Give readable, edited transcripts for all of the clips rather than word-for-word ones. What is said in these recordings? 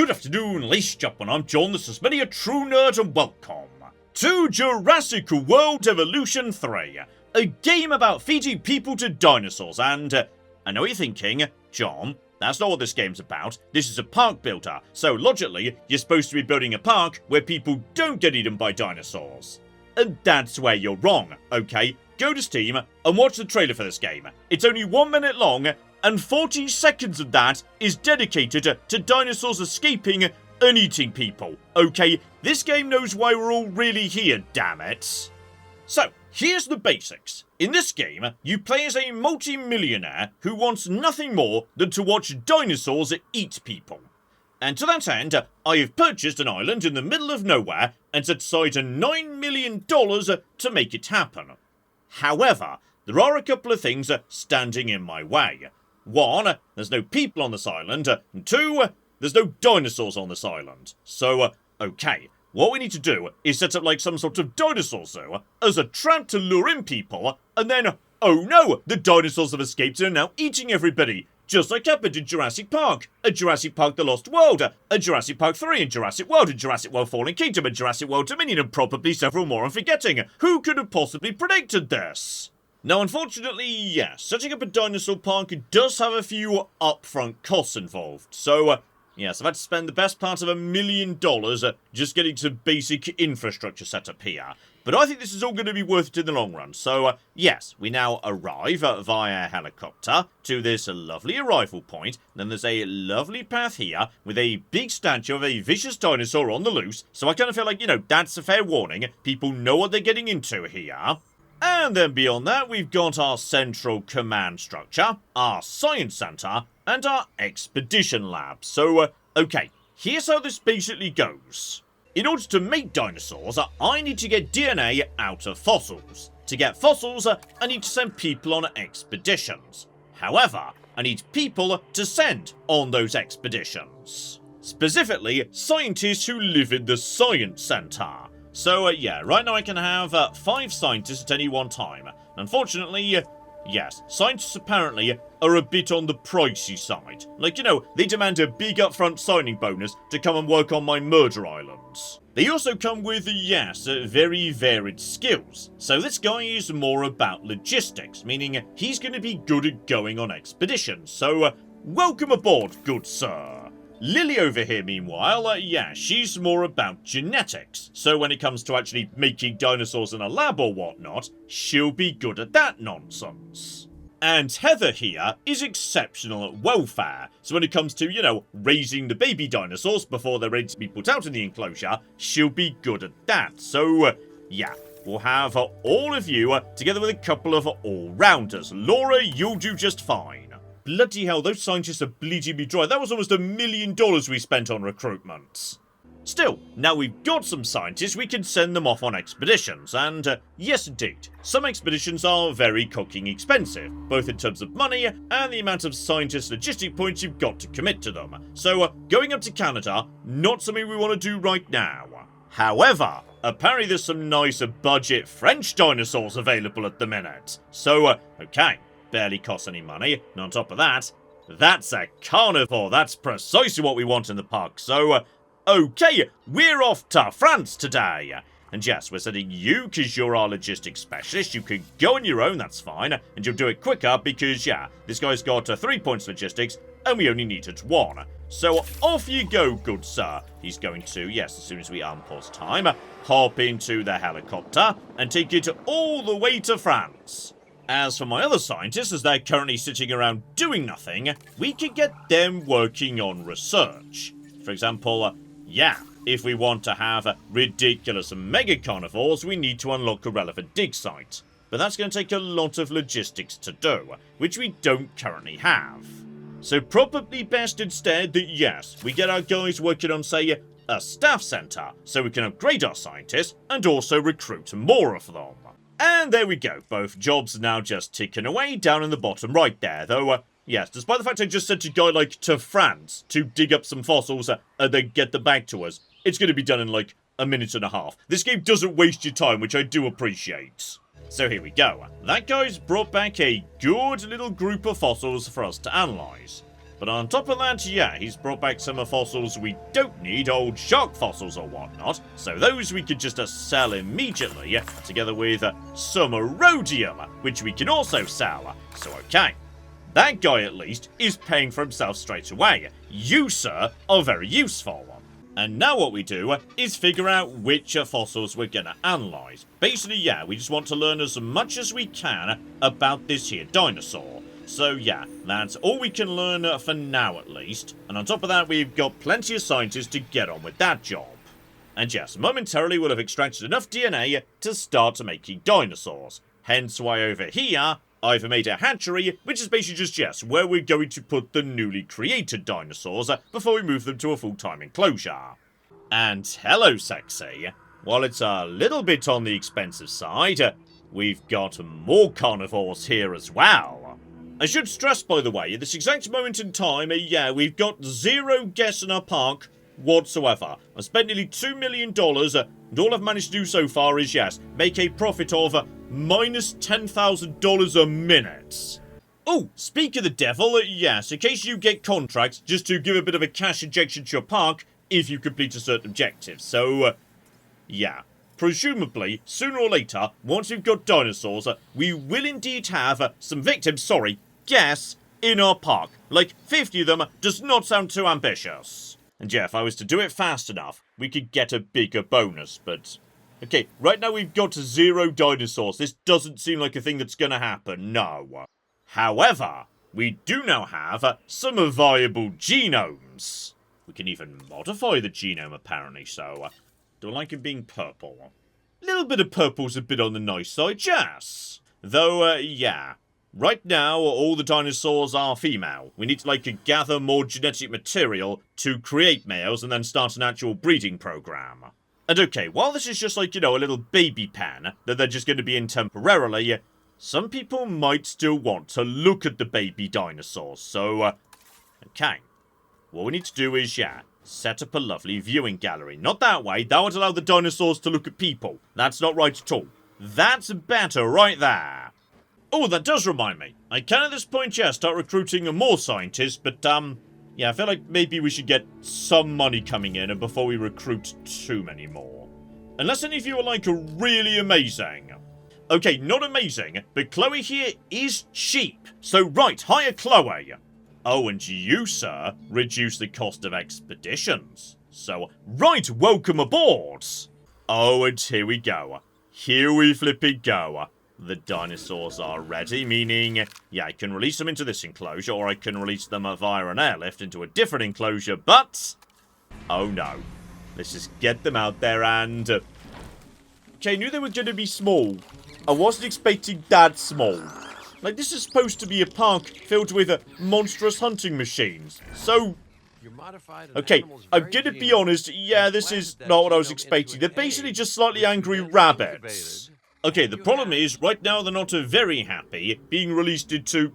Good afternoon, ladies and gentlemen, I'm John, this is many a true nerd, and welcome to Jurassic World Evolution 3, a game about feeding people to dinosaurs. And I know what you're thinking, John, that's not what this game's about. This is a park builder, so logically, you're supposed to be building a park where people don't get eaten by dinosaurs. And that's where you're wrong, okay? Go to Steam and watch the trailer for this game. It's only 1 minute long, and 40 seconds of that is dedicated to dinosaurs escaping and eating people. Okay, this game knows why we're all really here, damn it. So, here's the basics. In this game, you play as a multi-millionaire who wants nothing more than to watch dinosaurs eat people. And to that end, I have purchased an island in the middle of nowhere and set aside $9 million to make it happen. However, there are a couple of things standing in my way. 1, there's no people on this island, and 2, there's no dinosaurs on this island. So, okay, what we need to do is set up like some sort of dinosaur zoo as a trap to lure in people, and then, oh no, the dinosaurs have escaped and are now eating everybody, just like happened in Jurassic Park, a Jurassic Park The Lost World, a Jurassic Park 3, and Jurassic World Fallen Kingdom, and Jurassic World Dominion, and probably several more I'm forgetting. Who could have possibly predicted this? Now, unfortunately, yes, setting up a dinosaur park does have a few upfront costs involved. So, yes, I've had to spend the best part of $1 million just getting some basic infrastructure set up here. But I think this is all going to be worth it in the long run. So, yes, we now arrive via helicopter to this lovely arrival point. Then there's a lovely path here with a big statue of a vicious dinosaur on the loose. So I kind of feel like, that's a fair warning. People know what they're getting into here. And then beyond that, we've got our central command structure, our science center, and our expedition lab. So, okay, here's how this basically goes. In order to make dinosaurs, I need to get DNA out of fossils. To get fossils, I need to send people on expeditions. However, I need people to send on those expeditions. Specifically, scientists who live in the science center. So, yeah, right now I can have 5 scientists at any one time. Unfortunately, yes, scientists apparently are a bit on the pricey side. Like, they demand a big upfront signing bonus to come and work on my murder islands. They also come with, yes, very varied skills. So this guy is more about logistics, meaning he's going to be good at going on expeditions. So, welcome aboard, good sir. Lily over here, meanwhile, yeah, she's more about genetics. So when it comes to actually making dinosaurs in a lab or whatnot, she'll be good at that nonsense. And Heather here is exceptional at welfare. So when it comes to, raising the baby dinosaurs before they're ready to be put out in the enclosure, she'll be good at that. So, yeah, we'll have all of you together with a couple of all-rounders. Laura, you'll do just fine. Bloody hell, those scientists are bleeding me dry. That was almost $1 million we spent on recruitment. Still, now we've got some scientists, we can send them off on expeditions. And yes, indeed, some expeditions are very cocking expensive, both in terms of money and the amount of scientist logistic points you've got to commit to them. So, going up to Canada, not something we want to do right now. However, apparently there's some nice budget French dinosaurs available at the minute. So, okay. Barely costs any money, and on top of that, that's a carnivore. That's precisely what we want in the park. So, okay, we're off to France today. And yes, we're sending you because you're our logistics specialist. You can go on your own, that's fine, and you'll do it quicker because, yeah, this guy's got 3 points logistics, and we only needed 1. So off you go, good sir. He's going to, yes, as soon as we unpause time, hop into the helicopter and take it all the way to France. As for my other scientists, as they're currently sitting around doing nothing, we could get them working on research. For example, yeah, if we want to have ridiculous mega carnivores, we need to unlock a relevant dig site. But that's going to take a lot of logistics to do, which we don't currently have. So probably best instead that, yes, we get our guys working on, say, a staff center, so we can upgrade our scientists and also recruit more of them. And there we go, both jobs are now just ticking away down in the bottom right there, though, yes, despite the fact I just sent a guy, to France to dig up some fossils and then get them back to us, it's going to be done in, 1.5 minutes. This game doesn't waste your time, which I do appreciate. So here we go. That guy's brought back a good little group of fossils for us to analyse. But on top of that, yeah, he's brought back some fossils we don't need, old shark fossils or whatnot. So those we could just sell immediately, together with some rhodium, which we can also sell. So okay, that guy at least is paying for himself straight away. You, sir, are very useful. And now what we do is figure out which fossils we're gonna analyze. Basically, yeah, we just want to learn as much as we can about this here dinosaur. So yeah, that's all we can learn for now at least. And on top of that, we've got plenty of scientists to get on with that job. And yes, momentarily we'll have extracted enough DNA to start making dinosaurs. Hence why over here, I've made a hatchery, which is basically just, yes, where we're going to put the newly created dinosaurs before we move them to a full-time enclosure. And hello, sexy. While it's a little bit on the expensive side, we've got more carnivores here as well. I should stress, by the way, at this exact moment in time, yeah, we've got 0 guests in our park whatsoever. I've spent nearly $2 million, and all I've managed to do so far is, yes, make a profit of minus $10,000 a minute. Oh, speak of the devil, yes, in case you get contracts, just to give a bit of a cash injection to your park if you complete a certain objective. So, yeah. Presumably, sooner or later, once we've got dinosaurs, we will indeed have some victims, guests, in our park. Like, 50 of them does not sound too ambitious. And yeah, if I was to do it fast enough, we could get a bigger bonus, but... Okay, right now we've got 0 dinosaurs. This doesn't seem like a thing that's gonna happen, no. However, we do now have some viable genomes. We can even modify the genome, apparently, so... don't like it being purple. A little bit of purple's a bit on the nice side, yes. Though, yeah. Right now, all the dinosaurs are female. We need to, gather more genetic material to create males and then start an actual breeding program. And okay, while this is just a little baby pen that they're just going to be in temporarily, some people might still want to look at the baby dinosaurs. So, okay. What we need to do is, yeah, set up a lovely viewing gallery. Not that way. That would allow the dinosaurs to look at people. That's not right at all. That's better right there. Oh, that does remind me. I can at this point, yeah, start recruiting more scientists, but, yeah, I feel like maybe we should get some money coming in before we recruit too many more. Unless any of you are, really amazing. Okay, not amazing, but Chloe here is cheap. So, right, hire Chloe. Oh, and you, sir, reduce the cost of expeditions. So, right, welcome aboard. Oh, and here we go. Here we flipping go. The dinosaurs are ready, meaning, yeah, I can release them into this enclosure, or I can release them via an airlift into a different enclosure, but... oh no. Let's just get them out there and... okay, I knew they were going to be small. I wasn't expecting that small. This is supposed to be a park filled with monstrous hunting machines. So... okay, I'm gonna be honest, yeah, this is not what I was expecting. They're basically just slightly angry rabbits. Okay, the problem is, right now they're not very happy being released into,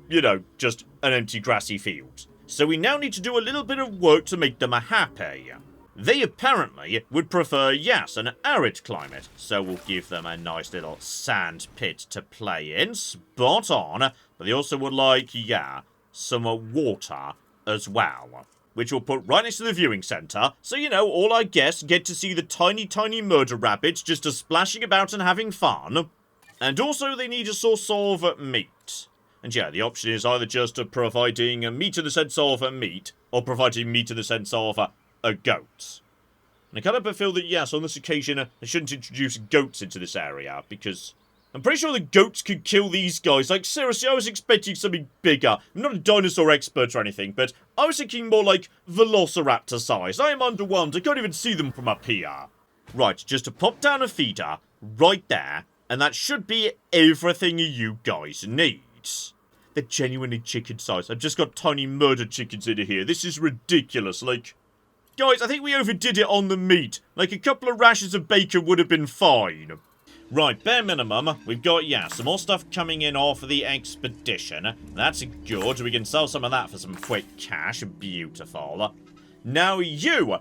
just an empty grassy field. So we now need to do a little bit of work to make them happy. They apparently would prefer, yes, an arid climate. So we'll give them a nice little sand pit to play in. Spot on. But they also would like, yeah, some water as well. Which we'll put right next to the viewing centre. So, all our guests get to see the tiny, tiny murder rabbits just splashing about and having fun. And also they need a source of meat. And yeah, the option is either just providing meat in the sense of meat, or providing meat in the sense of a goat. And I kind of feel that, yes, on this occasion, I shouldn't introduce goats into this area, because I'm pretty sure the goats could kill these guys. Seriously, I was expecting something bigger. I'm not a dinosaur expert or anything, but I was thinking more like velociraptor size. I am underwhelmed. I can't even see them from up here. Right, just to pop down a feeder right there, and that should be everything you guys need. They're genuinely chicken size. I've just got tiny murder chickens in here. This is ridiculous. Guys, I think we overdid it on the meat. A couple of rashers of bacon would have been fine. Right, bare minimum, we've got, yeah, some more stuff coming in off the expedition. That's good. We can sell some of that for some quick cash. Beautiful. Now you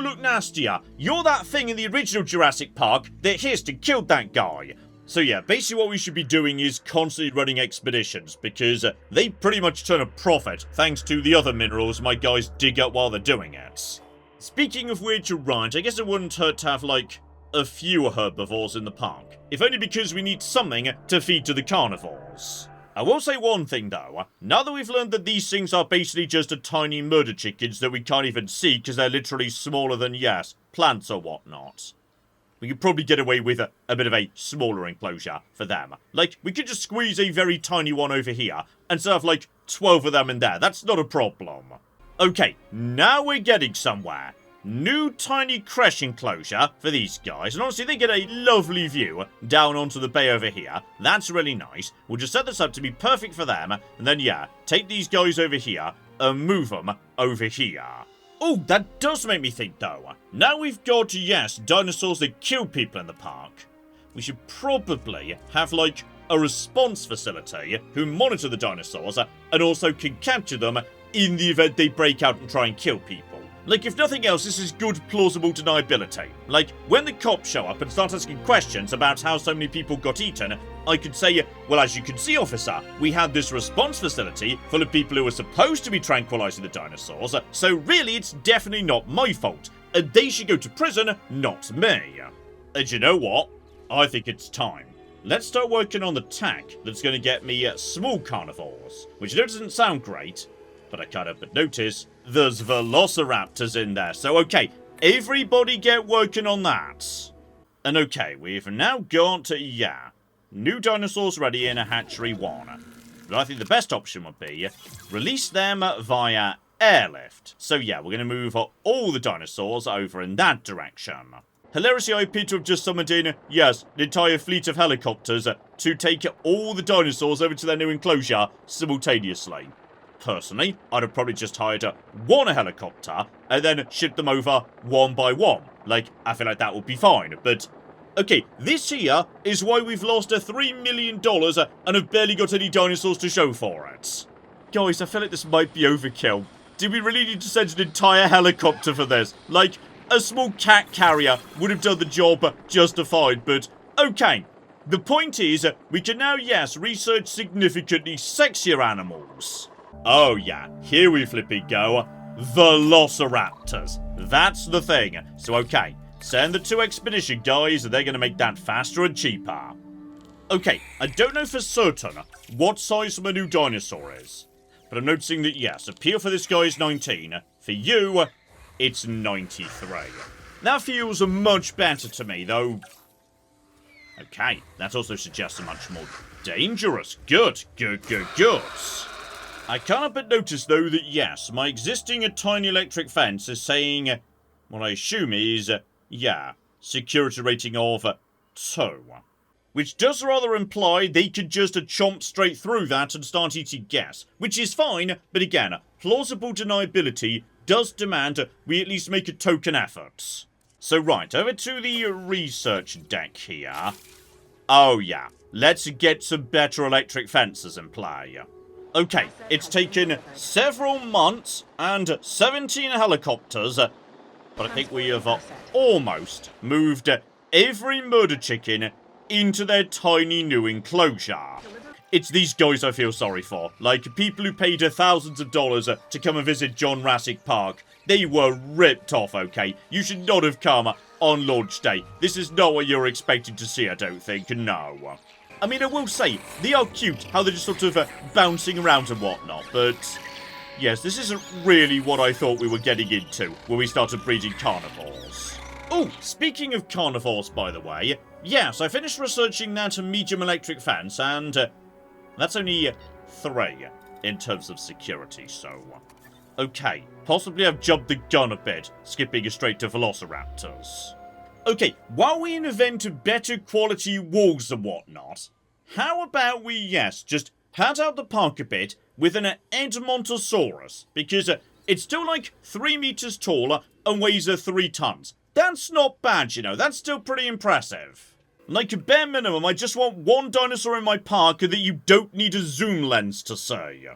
look nastier. You're that thing in the original Jurassic Park that hissed and killed that guy. So yeah, basically what we should be doing is constantly running expeditions, because they pretty much turn a profit thanks to the other minerals my guys dig up while they're doing it. Speaking of which, right, I guess it wouldn't hurt to have, like, a few herbivores in the park, if only because we need something to feed to the carnivores. I will say one thing though, now that we've learned that these things are basically just a tiny murder chickens that we can't even see because they're literally smaller than, yes, plants or whatnot, we could probably get away with a bit of a smaller enclosure for them. Like, we could just squeeze a very tiny one over here and serve like 12 of them in there. That's not a problem. Okay, now we're getting somewhere. New tiny creche enclosure for these guys, and honestly they get a lovely view down onto the bay over here. That's really nice. We'll just set this up to be perfect for them, and then yeah, take these guys over here and move them over here. Oh, that does make me think though. Now we've got, yes, dinosaurs that kill people in the park, we should probably have like a response facility who monitor the dinosaurs and also can capture them in the event they break out and try and kill people. Like, if nothing else, this is good plausible deniability. Like, when the cops show up and start asking questions about how so many people got eaten, I could say, well, as you can see, officer, we had this response facility full of people who were supposed to be tranquilizing the dinosaurs, so really it's definitely not my fault, and they should go to prison, not me. And you know what? I think it's time. Let's start working on the tack that's going to get me small carnivores, which I know doesn't sound great, but I can't help but notice there's velociraptors in there. So, okay, everybody get working on that. And okay, we've now got, yeah, new dinosaurs ready in a hatchery 1. But I think the best option would be release them via airlift. So yeah, we're going to move all the dinosaurs over in that direction. Hilariously, I appear to have just summoned in, yes, an entire fleet of helicopters to take all the dinosaurs over to their new enclosure simultaneously. Personally, I'd have probably just hired one helicopter and then shipped them over one by one. Like, I feel like that would be fine, but okay, this here is why we've lost $3 million and have barely got any dinosaurs to show for it. Guys, I feel like this might be overkill. Do we really need to send an entire helicopter for this? Like, a small cat carrier would have done the job just fine, but okay. The point is, we can now, yes, research significantly sexier animals. Oh yeah, here we flipping go. Velociraptors. That's the thing. So okay, send the 2 expedition guys, and they're going to make that faster and cheaper. Okay, I don't know for certain what size my new dinosaur is, but I'm noticing that yes, appeal for this guy is 19. For you, it's 93. That feels much better to me, though. Okay, that also suggests a much more dangerous. Good. I can't help but notice, though, that yes, my existing tiny electric fence is saying what I assume is, yeah, security rating of 2. Which does rather imply they could just chomp straight through that and start eating gas. Which is fine, but again, plausible deniability does demand we at least make a token effort. So right, over to the research deck here. Oh yeah, let's get some better electric fences in play. Okay, it's taken several months and 17 helicopters, but I think we have almost moved every murder chicken into their tiny new enclosure. It's these guys I feel sorry for. Like, people who paid thousands of dollars to come and visit Jurassic Park. They were ripped off, okay? You should not have come on launch day. This is not what you're expecting to see, I don't think, no. I mean, I will say, they are cute, how they're just sort of bouncing around and whatnot, but yes, this isn't really what I thought we were getting into when we started breeding carnivores. Oh, speaking of carnivores, by the way, yes, I finished researching that medium electric fence, and that's only 3 in terms of security, so okay, possibly I've jumped the gun a bit, skipping straight to velociraptors. Okay, while we invent better quality walls and whatnot, how about we, yes, just pad out the park a bit with an Edmontosaurus, because it's still like 3 meters tall and weighs 3 tons. That's not bad, you know, that's still pretty impressive. Like, bare minimum, I just want 1 dinosaur in my park that you don't need a zoom lens to see.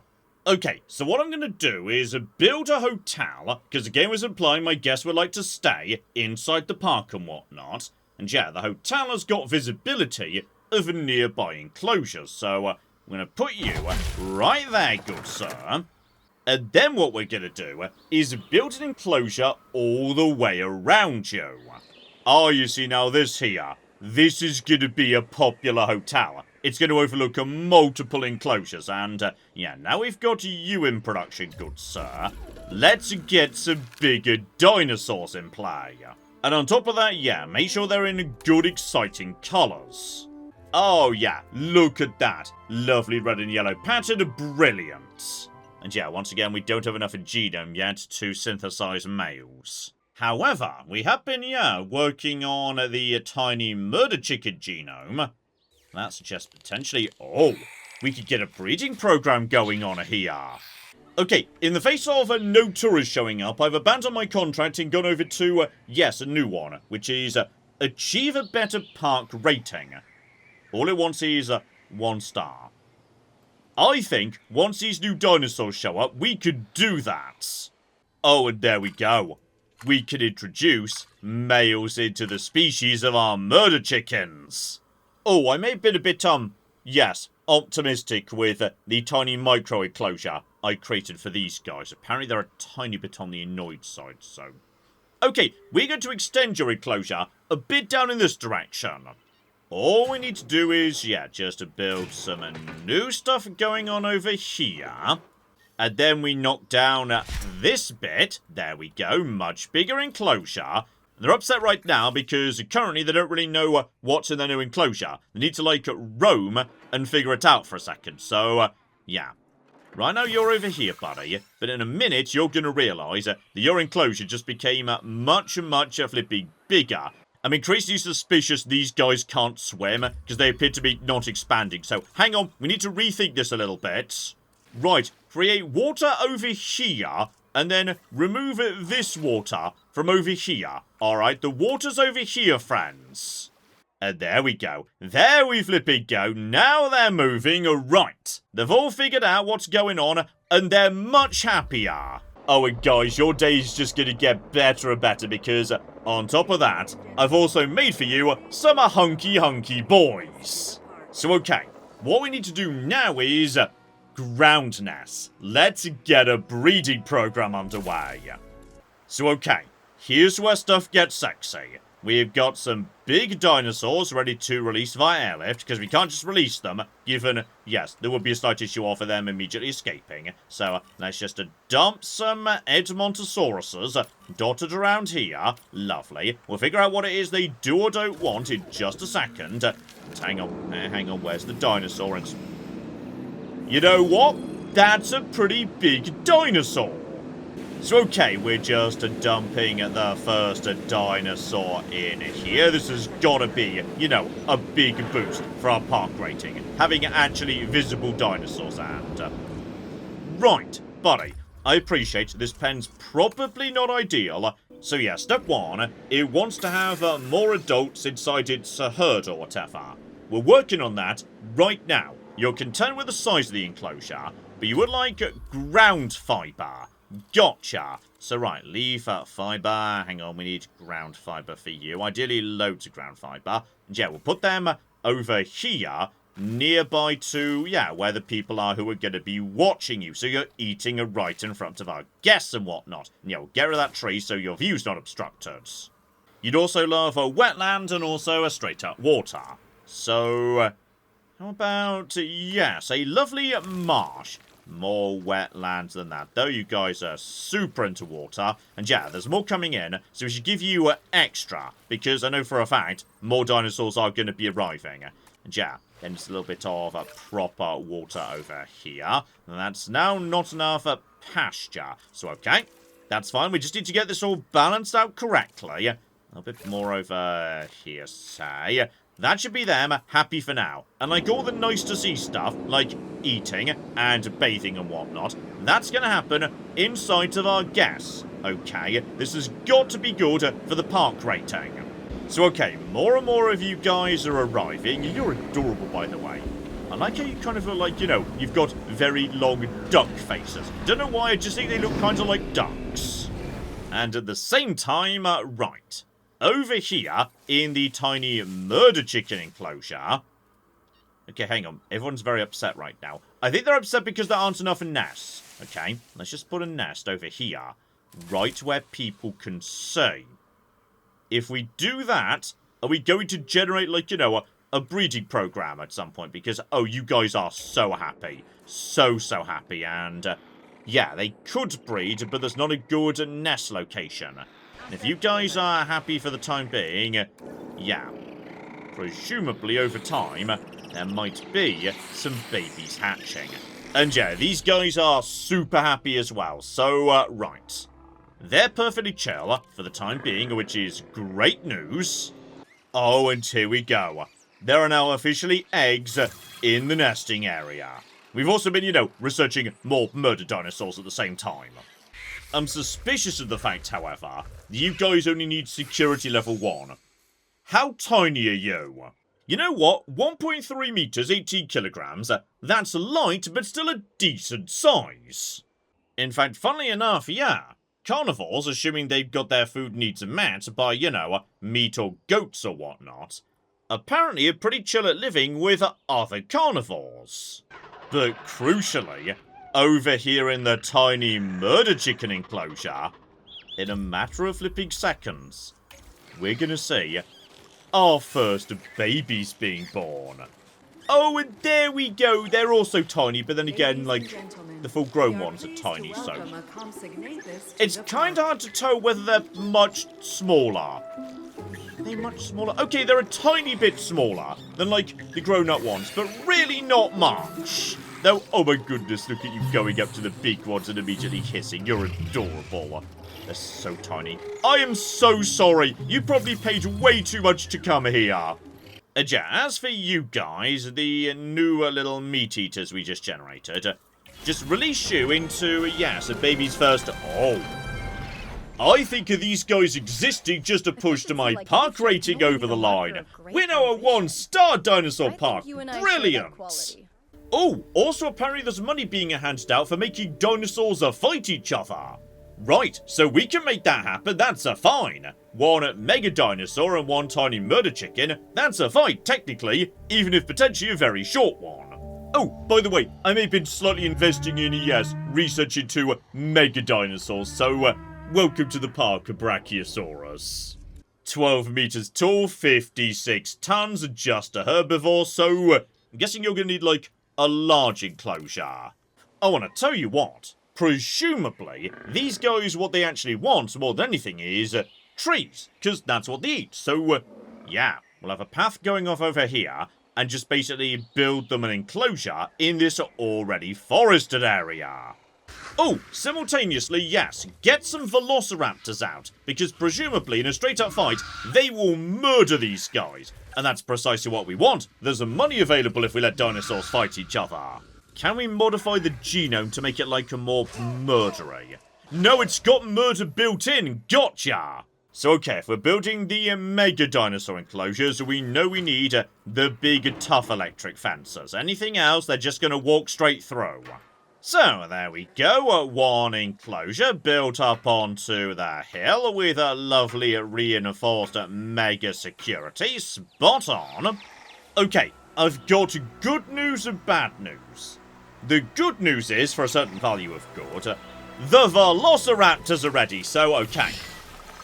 Okay, so what I'm going to do is build a hotel, because the game was implying my guests would like to stay inside the park and whatnot. And yeah, the hotel has got visibility, of nearby enclosures. So I'm going to put you right there, good sir. And then what we're going to do is build an enclosure all the way around you. Oh, you see now this here. This is going to be a popular hotel. It's going to overlook multiple enclosures. And, yeah, now we've got you in production, good sir. Let's get some bigger dinosaurs in play. And on top of that, yeah, make sure they're in good, exciting colours. Oh, yeah, look at that. Lovely red and yellow pattern. Brilliant. And yeah, once again, we don't have enough genome yet to synthesize males. However, we have been, yeah, working on the tiny murder chicken genome. That suggests potentially, oh, we could get a breeding program going on here. Okay, in the face of no tourists showing up, I've abandoned my contract and gone over to, yes, a new one, which is achieve a better park rating. All it wants is 1 star. I think once these new dinosaurs show up, we could do that. Oh, and there we go. We can introduce males into the species of our murder chickens. Oh, I may have been a bit, yes, optimistic with the tiny micro enclosure I created for these guys. Apparently they're a tiny bit on the annoyed side, so... Okay, we're going to extend your enclosure a bit down in this direction. All we need to do is, yeah, just to build some new stuff going on over here. And then we knock down this bit. There we go, much bigger enclosure. They're upset right now because currently they don't really know what's in their new enclosure. They need to, like, roam and figure it out for a second. So, yeah. Right now you're over here, buddy. But in a minute you're going to realise that your enclosure just became much flipping bigger. I'm increasingly suspicious these guys can't swim because they appear to be not expanding. So, hang on. We need to rethink this a little bit. Right. Create water over here. And then remove this water from over here. Alright, the water's over here, friends. And there we go. There we flipping go. Now they're moving. Right. They've all figured out what's going on. And they're much happier. Oh, and guys, your day's just going to get better and better because, on top of that, I've also made for you some hunky boys. So, okay, what we need to do now is ground nests. Let's get a breeding program underway. So, okay, here's where stuff gets sexy. We've got some big dinosaurs ready to release via airlift, because we can't just release them, given, yes, there would be a slight issue of them immediately escaping. So, let's just dump some Edmontosauruses dotted around here. Lovely. We'll figure out what it is they do or don't want in just a second. Hang on, where's the dinosaur? And you know what? That's a pretty big dinosaur. So, okay, we're just dumping the first dinosaur in here. This has got to be, you know, a big boost for our park rating. Having actually visible dinosaurs and... Right, buddy. I appreciate this pen's probably not ideal. So, yeah, step 1. It wants to have more adults inside its herd or whatever. We're working on that right now. You're content with the size of the enclosure, but you would like ground fibre. Gotcha. So, right, leaf fibre. Hang on, we need ground fibre for you. Ideally, loads of ground fibre. And yeah, we'll put them over here, nearby to, yeah, where the people are who are going to be watching you. So you're eating right in front of our guests and whatnot. And yeah, we'll get rid of that tree so your view's not obstructed. You'd also love a wetland and also a straight-up water. So, how about, yes, a lovely marsh. More wetlands than that, though. You guys are super into water. And yeah, there's more coming in, so we should give you extra, because I know for a fact more dinosaurs are going to be arriving. And yeah, then it's a little bit of proper water over here. And that's now not enough pasture. So okay, that's fine. We just need to get this all balanced out correctly. A little bit more over here, say. That should be them happy for now. And like all the nice to see stuff, like eating and bathing and whatnot, that's going to happen inside of our guests. Okay, this has got to be good for the park rating. So okay, more and more of you guys are arriving. You're adorable, by the way. I like how you kind of look like, you know, you've got very long duck faces. Don't know why, I just think they look kind of like ducks. And at the same time, right. Over here, in the tiny murder chicken enclosure, Okay, hang on. Everyone's very upset right now. I think they're upset because there aren't enough nests. Okay, let's just put a nest over here. Right where people can see. If we do that, are we going to generate, like, you know, a breeding program at some point? Because, oh, you guys are so happy. So happy. And, yeah, they could breed, but there's not a good nest location. And if you guys are happy for the time being, yeah, presumably over time, there might be some babies hatching. And yeah, these guys are super happy as well. So, right. They're perfectly chill for the time being, which is great news. Oh, and here we go. There are now officially eggs in the nesting area. We've also been, you know, researching more murder dinosaurs at the same time. I'm suspicious of the fact, however, that you guys only need security level 1. How tiny are you? You know what? 1.3 meters, 18 kilograms. That's light, but still a decent size. In fact, funnily enough, yeah. Carnivores, assuming they've got their food needs met by, you know, meat or goats or whatnot, apparently are pretty chill at living with other carnivores. But crucially, over here in the tiny murder chicken enclosure, in a matter of flipping seconds, we're gonna see our first babies being born. Oh, and there we go. They're also tiny, but then again, like, the full-grown ones are tiny, so it's kind of hard to tell whether they're much smaller. Are they much smaller? Okay, they're a tiny bit smaller than, like, the grown-up ones, but really not much. Though, oh my goodness, look at you going up to the big ones and immediately hissing. You're adorable. They're so tiny. I am so sorry. You probably paid way too much to come here. And yeah, as for you guys, the new little meat eaters we just generated, just release you into, yes, a baby's first... Oh. I think of these guys existing just to push to my park rating over the line. We're now a 1-star dinosaur park. Brilliant. Oh, also apparently there's money being handed out for making dinosaurs fight each other. Right, so we can make that happen, that's a fine. 1 mega dinosaur and 1 tiny murder chicken, that's a fight, technically, even if potentially a very short one. Oh, by the way, I may have been slightly investing in, yes, research into mega dinosaurs, so welcome to the park, Brachiosaurus. 12 meters tall, 56 tons, just a herbivore, so I'm guessing you're gonna need, like, a large enclosure. I want to tell you what. Presumably, these guys, what they actually want more than anything is trees, because that's what they eat. So, yeah, we'll have a path going off over here, and just basically build them an enclosure in this already forested area. Oh, simultaneously, yes, get some velociraptors out, because presumably in a straight-up fight, they will murder these guys. And that's precisely what we want. There's money available if we let dinosaurs fight each other. Can we modify the genome to make it like a more murdery? No, it's got murder built in. Gotcha! So, okay, if we're building the mega dinosaur enclosures, we know we need the big, tough electric fences. Anything else, they're just going to walk straight through. So, there we go. 1 enclosure built up onto the hill with a lovely reinforced mega security. Spot on. Okay, I've got good news and bad news. The good news is, for a certain value of good, the velociraptors are ready, so okay.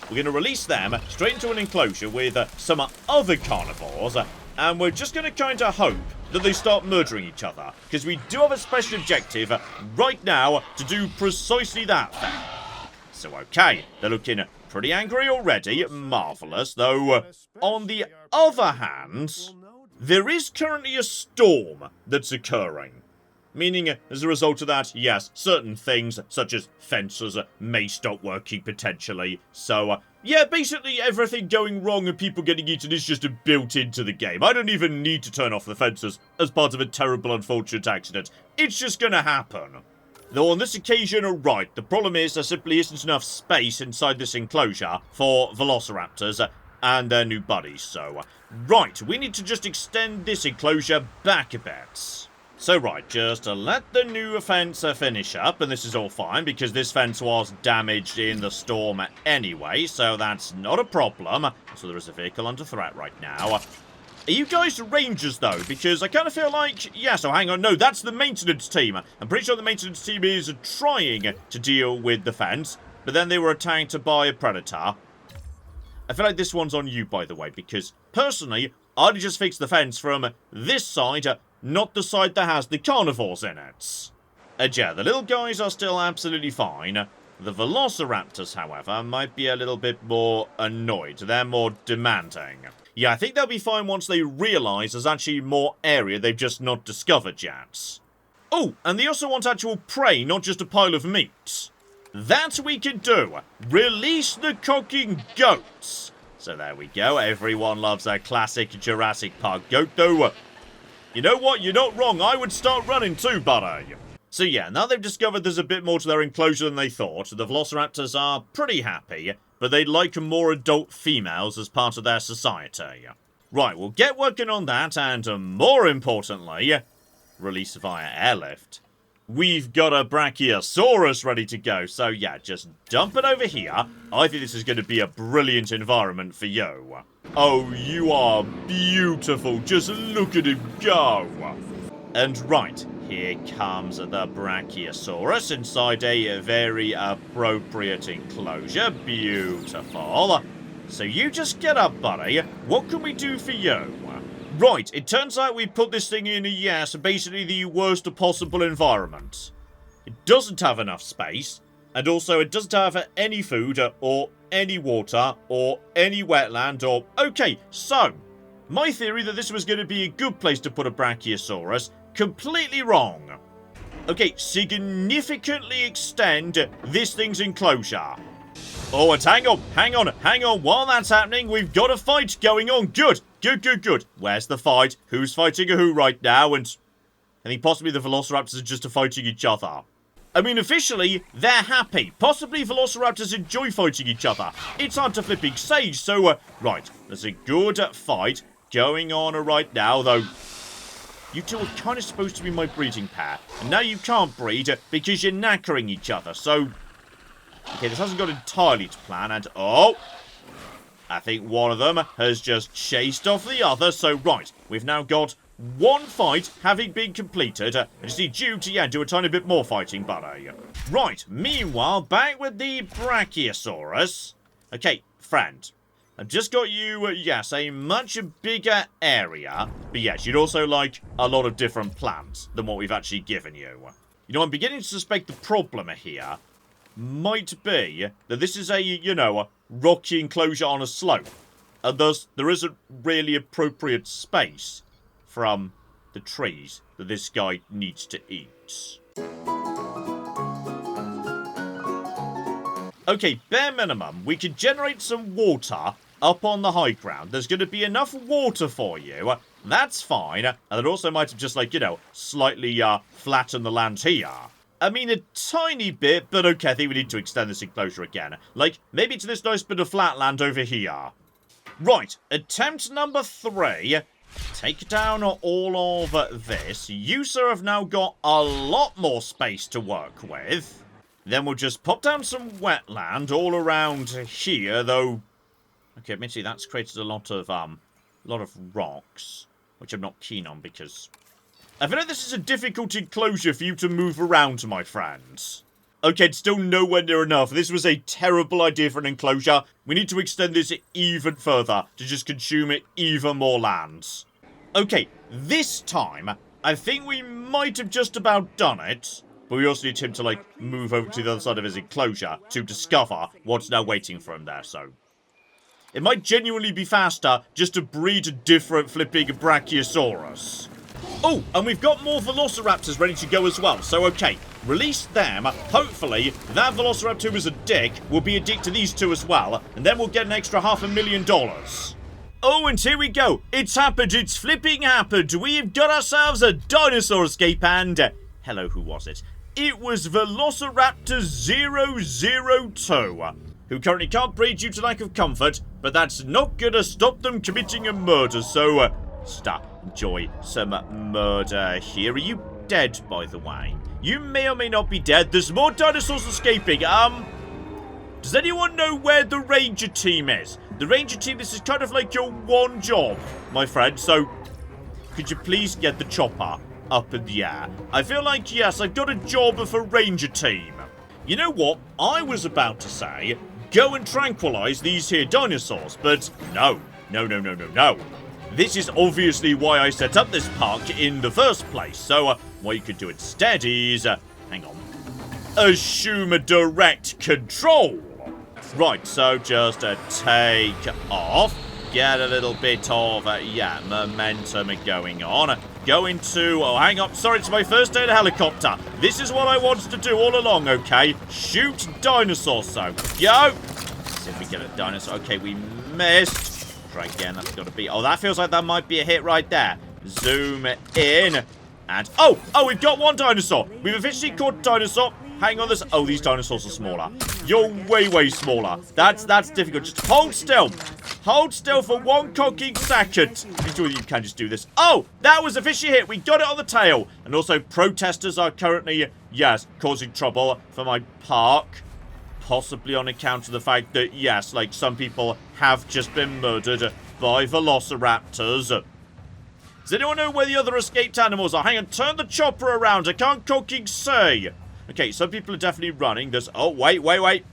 We're going to release them straight into an enclosure with some other carnivores, and we're just going to kind of hope that they start murdering each other, because we do have a special objective right now to do precisely that thing. So okay, they're looking pretty angry already, marvellous, though on the other hand, there is currently a storm that's occurring. Meaning, as a result of that, yes, certain things, such as fences, may stop working potentially. So, yeah, basically everything going wrong and people getting eaten is just built into the game. I don't even need to turn off the fences as part of a terrible, unfortunate accident. It's just gonna happen. Though on this occasion, right, the problem is there simply isn't enough space inside this enclosure for velociraptors and their new buddies. So, right, we need to just extend this enclosure back a bit. So right, just to let the new fence finish up, and this is all fine because this fence was damaged in the storm anyway, so that's not a problem. So there is a vehicle under threat right now. Are you guys rangers, though? Because I kind of feel like... Yeah, so hang on. No, that's the maintenance team. I'm pretty sure the maintenance team is trying to deal with the fence, but then they were attacked by a predator. I feel like this one's on you, by the way, because personally, I'd just fix the fence from this side, not the side that has the carnivores in it. And yeah, the little guys are still absolutely fine. The velociraptors, however, might be a little bit more annoyed. They're more demanding. Yeah, I think they'll be fine once they realise there's actually more area they've just not discovered yet. Oh, and they also want actual prey, not just a pile of meat. That we can do. Release the cocking goats. So there we go. Everyone loves a classic Jurassic Park goat, though. You know what? You're not wrong. I would start running too, buddy. So yeah, now they've discovered there's a bit more to their enclosure than they thought. The velociraptors are pretty happy, but they'd like more adult females as part of their society. Right, we'll get working on that, and more importantly, release via airlift. We've got a brachiosaurus ready to go, so yeah, just dump it over here. I think this is going to be a brilliant environment for you. Oh, you are beautiful. Just look at him go. And right, here comes the brachiosaurus inside a very appropriate enclosure. Beautiful. So you just get up, buddy. What can we do for you? Right, it turns out we put this thing in yes, basically the worst possible environment. It doesn't have enough space, and also it doesn't have any food, or any water, or any wetland, or... Okay, so, my theory that this was going to be a good place to put a brachiosaurus, completely wrong. Okay, significantly extend this thing's enclosure. Oh, and hang on. While that's happening, we've got a fight going on. Good. Where's the fight? Who's fighting who right now? And I think possibly the velociraptors are just fighting each other. I mean, officially, they're happy. Possibly velociraptors enjoy fighting each other. It's hard to flipping sage, so, right. There's a good fight going on right now, though. You two are kind of supposed to be my breeding pair. And now you can't breed because you're knackering each other, so... Okay, this hasn't got entirely to plan, and... Oh! I think one of them has just chased off the other, so right. We've now got one fight having been completed. I just need you to, do a tiny bit more fighting, buddy. Right, meanwhile, back with the Brachiosaurus. Okay, friend. I've just got you, yes, a much bigger area. But yes, you'd also like a lot of different plants than what we've actually given you. You know, I'm beginning to suspect the problem here might be that this is a rocky enclosure on a slope. And thus, there isn't really appropriate space from the trees that this guy needs to eat. Okay, bare minimum, we can generate some water up on the high ground. There's going to be enough water for you. That's fine. And it also might have just, slightly flattened the land here. I mean, a tiny bit, but okay, I think we need to extend this enclosure again. Maybe to this nice bit of flat land over here. Right, attempt number 3. Take down all of this. You, sir, have now got a lot more space to work with. Then we'll just pop down some wetland all around here, though... Okay, admittedly, that's created a lot of rocks, which I'm not keen on because... I feel like this is a difficult enclosure for you to move around, my friends. Okay, it's still nowhere near enough. This was a terrible idea for an enclosure. We need to extend this even further to just consume even more lands. Okay, this time, I think we might have just about done it. But we also need him to, move over to the other side of his enclosure to discover what's now waiting for him there, so... It might genuinely be faster just to breed a different flipping Brachiosaurus. Oh, and we've got more velociraptors ready to go as well, so okay, release them. Hopefully, that velociraptor who was a dick will be a dick to these two as well, and then we'll get an extra $500,000. Oh, and here we go. It's happened. It's flipping happened. We've got ourselves a dinosaur escape, and... hello, who was it? It was Velociraptor 002, who currently can't breed due to lack of comfort, but that's not gonna stop them committing a murder, so, enjoy some murder here. Are you dead, by the way? You may or may not be dead. There's more dinosaurs escaping. Does anyone know where the ranger team is? The ranger team, this is kind of like your one job, my friend. So, could you please get the chopper up in the air? I feel like, yes, I've got a job for ranger team. You know what? I was about to say, go and tranquilize these here dinosaurs, but no. No. This is obviously why I set up this park in the first place. So, what you could do instead is, hang on, assume a direct control. Right, so just take off. Get a little bit of, momentum going on. Go into, oh, hang on, sorry, it's my first day in a helicopter. This is what I wanted to do all along, okay? Shoot dinosaurs, so go. See if we get a dinosaur. Okay, we missed. Try again, that's got to be, oh, that feels like that might be a hit right there. Zoom in, and, oh, we've got one dinosaur. We've officially caught dinosaur. Hang on, oh, these dinosaurs are smaller. You're way smaller. That's difficult. Just hold still. Hold still for one cocking second. You sure you can just do this? Oh, that was a fishy hit. We got it on the tail. And also, protesters are currently, yes, causing trouble for my park. Possibly on account of the fact that, yes, like some people have just been murdered by velociraptors. Does anyone know where the other escaped animals are? Hang on, turn the chopper around. I can't cocking say. Okay, some people are definitely running. There's, oh, wait.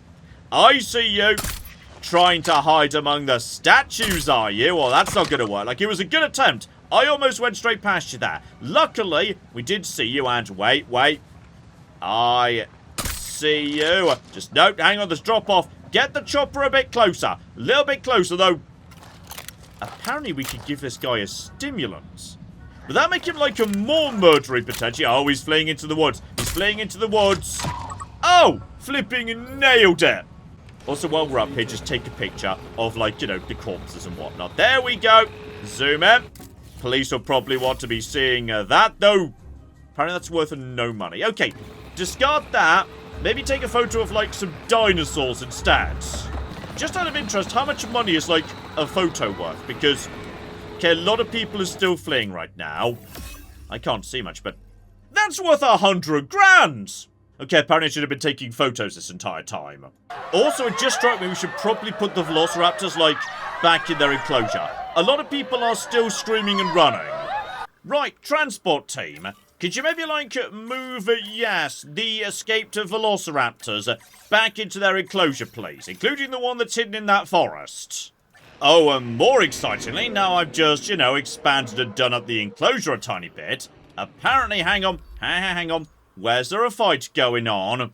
I see you. Trying to hide among the statues, are you? Well, that's not going to work. Like, it was a good attempt. I almost went straight past you there. Luckily, we did see you, and wait. I see you. Just, no, hang on, there's drop off. Get the chopper a bit closer. A little bit closer, though. Apparently, we could give this guy a stimulant. Would that make him, like, a more murdering potential? Oh, he's fleeing into the woods. He's fleeing into the woods. Oh, flipping nailed it. Also, while we're up here, just take a picture of, like, you know, the corpses and whatnot. There we go. Zoom in. Police will probably want to be seeing that, though. Apparently, that's worth no money. Okay, discard that. Maybe take a photo of, like, some dinosaurs instead. Just out of interest, how much money is, like, a photo worth? Because, okay, a lot of people are still fleeing right now. I can't see much, but that's worth 100 grand. Okay, apparently I should have been taking photos this entire time. Also, it just struck me we should probably put the velociraptors, like, back in their enclosure. A lot of people are still screaming and running. Right, transport team. Could you maybe, like, move, yes, the escaped velociraptors back into their enclosure, please? Including the one that's hidden in that forest. Oh, and more excitingly, now I've just, you know, expanded and done up the enclosure a tiny bit. Apparently, hang on. Where's there a fight going on?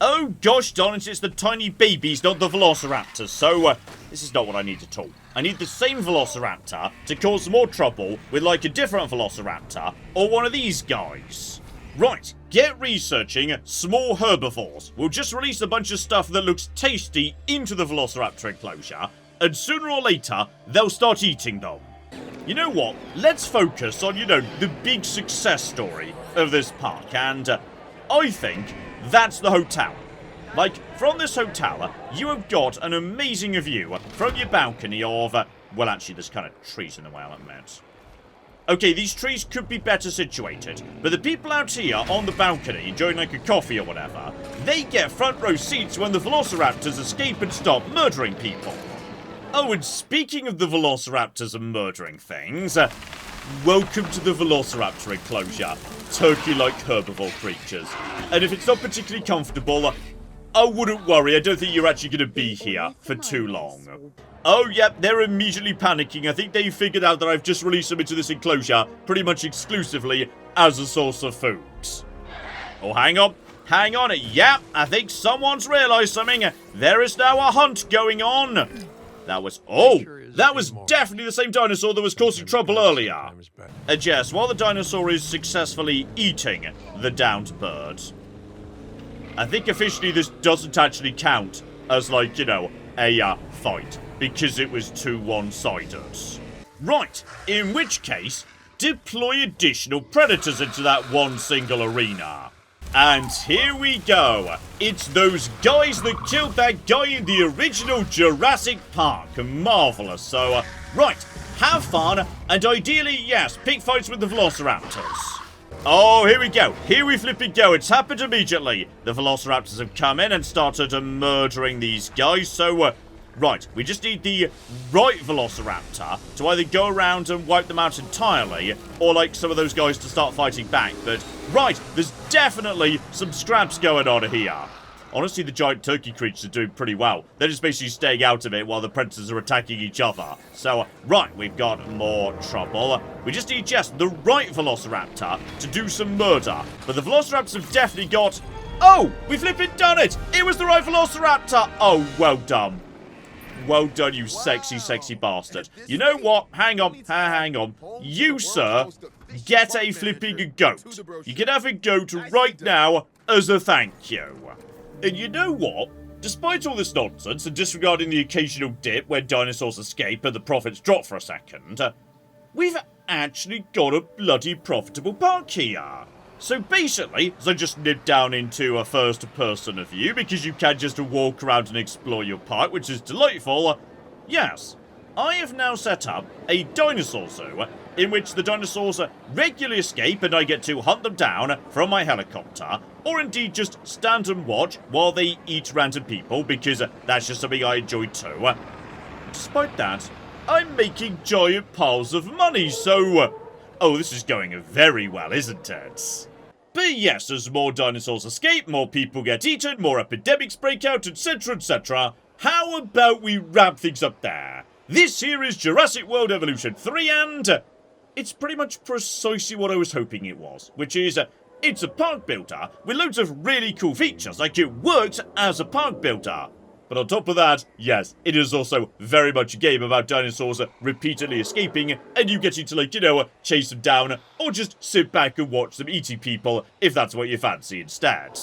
Oh, gosh darn it, it's the tiny babies, not the velociraptors. So, this is not what I need at all. I need the same velociraptor to cause more trouble with, like, a different velociraptor or one of these guys. Right, get researching small herbivores. We'll just release a bunch of stuff that looks tasty into the velociraptor enclosure, and sooner or later, they'll start eating them. You know what? Let's focus on, you know, the big success story of this park, and I think that's the hotel. Like, from this hotel, you have got an amazing view from your balcony of, well, actually, there's kind of trees in the way, I'll admit. Okay, these trees could be better situated, but the people out here on the balcony enjoying, like, a coffee or whatever, they get front row seats when the velociraptors escape and stop murdering people. Oh, and speaking of the velociraptors and murdering things, welcome to the velociraptor enclosure. Turkey-like herbivore creatures. And if it's not particularly comfortable, I wouldn't worry. I don't think you're actually going to be here for too long. Oh, yep, they're immediately panicking. I think they figured out that I've just released them into this enclosure pretty much exclusively as a source of food. Oh, hang on. Yep, I think someone's realised something. There is now a hunt going on. That was definitely the same dinosaur that was causing trouble earlier. And yes, while the dinosaur is successfully eating the downed bird, I think officially this doesn't actually count as, like, you know, a fight, because it was too one-sided. Right, in which case, deploy additional predators into that one single arena. And here we go. It's those guys that killed that guy in the original Jurassic Park. Marvellous. So, right, have fun, and ideally, yes, pick fights with the velociraptors. Oh, here we go. Here we flipping go. It's happened immediately. The velociraptors have come in and started murdering these guys. So, right, we just need the right velociraptor to either go around and wipe them out entirely, or like some of those guys to start fighting back. But, right, there's definitely some scraps going on here. Honestly, the giant turkey creatures are doing pretty well. They're just basically staying out of it while the predators are attacking each other. So, right, we've got more trouble. We just need just the right velociraptor to do some murder. But the velociraptors have definitely got... Oh, we flipping done it! It was the right velociraptor! Oh, well done. Well done, you sexy, sexy bastard. You know what? Hang on. Hang on. You, sir, get a flipping goat. You can have a goat right now as a thank you. And you know what? Despite all this nonsense and disregarding the occasional dip where dinosaurs escape and the profits drop for a second, we've actually got a bloody profitable park here. So basically, as I just nipped down into a first-person view, because you can just walk around and explore your park, which is delightful, yes, I have now set up a dinosaur zoo in which the dinosaurs regularly escape and I get to hunt them down from my helicopter, or indeed just stand and watch while they eat random people, because that's just something I enjoy too. Despite that, I'm making giant piles of money, so... oh, this is going very well, isn't it? But yes, as more dinosaurs escape, more people get eaten, more epidemics break out, etc, etc. How about we wrap things up there? This here is Jurassic World Evolution 3, and it's pretty much precisely what I was hoping it was, which is, it's a park builder with loads of really cool features, like it works as a park builder. But on top of that, yes, it is also very much a game about dinosaurs repeatedly escaping, and you getting to, like, you know, chase them down, or just sit back and watch them eating people, if that's what you fancy instead.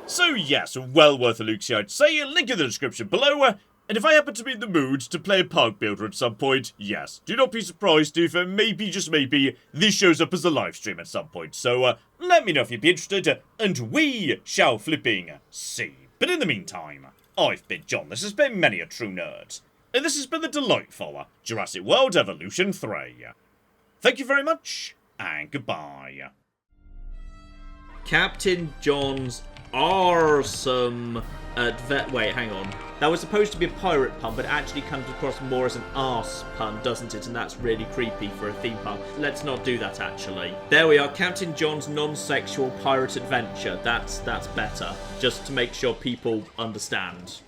So yes, well worth a look, I'd say, link in the description below. And if I happen to be in the mood to play a park builder at some point, yes, do not be surprised if maybe, just maybe, this shows up as a live stream at some point. So let me know if you'd be interested, and we shall flipping see. But in the meantime, I've been John, this has been Many a True Nerd, and this has been the delightful Jurassic World Evolution 3. Thank you very much, and goodbye. Captain John's awesome wait, hang on. That was supposed to be a pirate pun, but it actually comes across more as an arse pun, doesn't it? And that's really creepy for a theme park. Let's not do that, actually. There we are, Captain John's non-sexual pirate adventure. That's better, just to make sure people understand.